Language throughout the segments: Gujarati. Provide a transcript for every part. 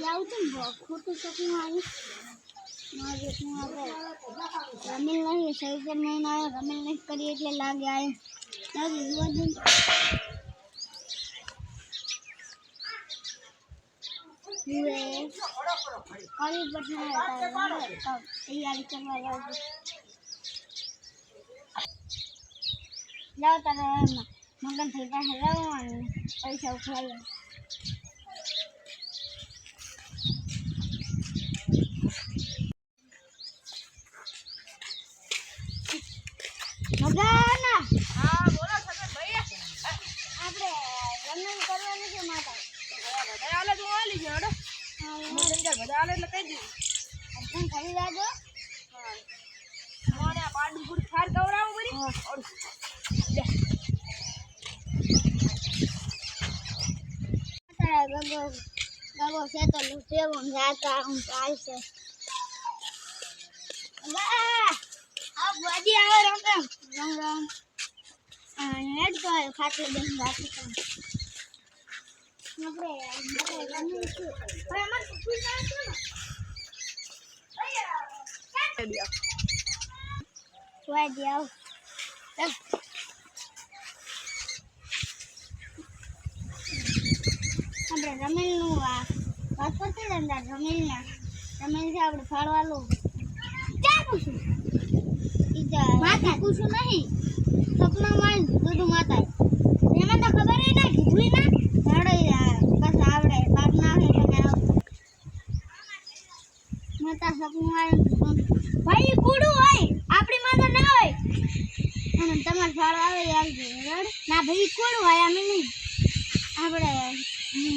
જાઉં છું ને ખોટું શકું આવી મારે શું આપણે રમેલ નહીં સૈકલ નહીં આવ્યો રમેલ નહીં કરી એટલે લાગે આવે લાગે જોવા દઉં કઈ પઠાણ તૈયારી કરવા જાઉં છું જાઓ તારે મગન થઈ પાસે જાઓ અને પૈસા ઉઠાવી મગન હા બોલો સગન ભાઈ આપણે રનિંગ કરવાની છે માતા બધા આલે તો આલી છે હડો મગનગર બધા આલે એટલે કહી દીધું અર્જુન કરી લાજો હા મોને આ પાડું ગુડ ખાર કવરાવું બરી લે તારા ગગો છે તો લૂટેવો જાતા હું ચાલશે આ બાજી આવે રકમ રામ રામ હેડ તો ખાટલે બેન રાખી તો આપણે રમી છું હવે અમાર પૂછું ના છે ને સુવા દે આવ આપણે રમેલનું આ વાત કરતી ને રમેલના રમેલ છે આપણે ફાળવાલું ક્યાં પૂછું માતા પૂછું નહીં સપનામાં દૂધું માતા એમાં તો ખબર ના કીધું ના બસ આવડે બાપ ના આવે તમે માતા સપનું ભાઈ કુડું હોય આપણી માતા ના હોય અને તમારે ફાળો આવે આવજો ના ભાઈ કુડું હોય અમે નહીં આપણે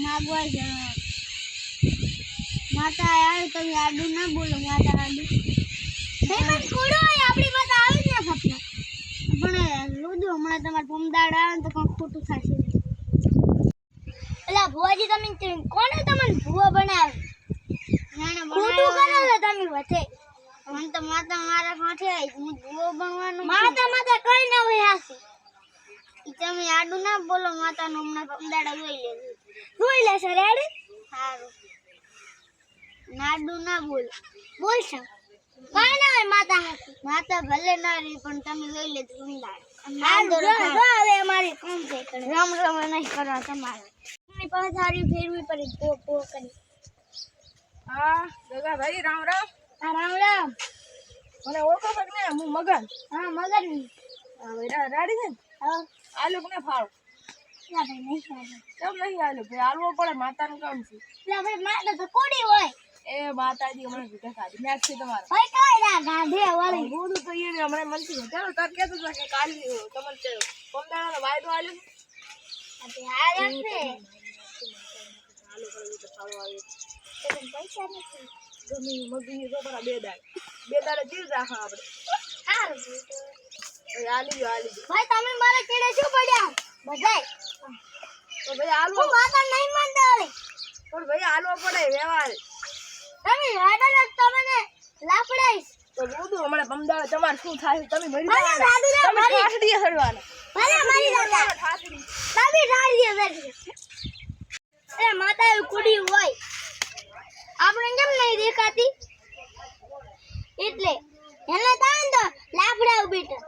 માગવા જ માતા આવે તમે આડું ના બોલો માતા આડું ભાઈ કુડું હોય આપણી માતા આવે જ ના સપના પણ રોજો હમણાં તમારે પમદાડ આવે તો કંઈક ખોટું થશે એટલે ભુવાજી તમે કોને તમને ભુવા બનાવે ખોટું કરો છો તમે વચ્ચે મને તો માતા મારા કાંઠે આવી હું ભુવો બનવાનું માતા કઈ ના હોય હાસી તમે આડું ના બોલો માતાનો હમણાં પમદાડા જોઈ લેશે રેડી સારું નાડું ના બોલો બોલશો કઈ ના હોય માતા હાસી માતા ભલે ના રહી પણ તમે લઈ લેજો હવે અમારી કામ છે રામ રામ નહીં કરવા તમારે પથારી ફેરવી પડે પો કરી હા ગગા ભાઈ રામ રામ હા રામ રામ મને ઓળખો છો કે હું મગન હા મગન હા ભાઈ રાડી છે ને હા આલુ ને ફાળો લા ભાઈ નહીં સાહેબ કેમ નહીં આલુ ભાઈ આલવો પડે માતાનું કામ છે લા ભાઈ માતા તો કોડી હોય એ માતાજી હમણાં ભીખા ખાધી મેચ છે તમારે ભાઈ કઈ ના ગાંધે વાળી બોલું તો એ હમણાં મનથી છે ચાલો તાર કહેતો હતા કે કાલે તમને પમદાડાનો વાયદો આલ્યો છે આ રાખે આલુ કરી તો ફાળો આવ્યો તો પૈસા નથી જમીન મગી તો બરા બે દાડે ચીજ રાખા આપણે સારું ભાઈ આલી ગયો ભાઈ તમે મારે કેડે શું પડ્યા બધાય તો ભાઈ આલુ હું માતા નહીં માનતા હવે પણ ભાઈ આલવો પડે વ્યવહાર તમે વાડાના તમને લાફડાઈશ તો બોલું હમણાં પમદાડા તમારે શું થાય તમે મરી ભલે સાદુ રે તમે ઠાસડીએ સડવાના ભલે મારી દાદા ઠાસડી તમે ઠાસડીએ સડવાના એ માતા કુડી હોય આપણે કેમ નહીં દેખાતી એટલે એને તાન તો લાફડાવ બેટા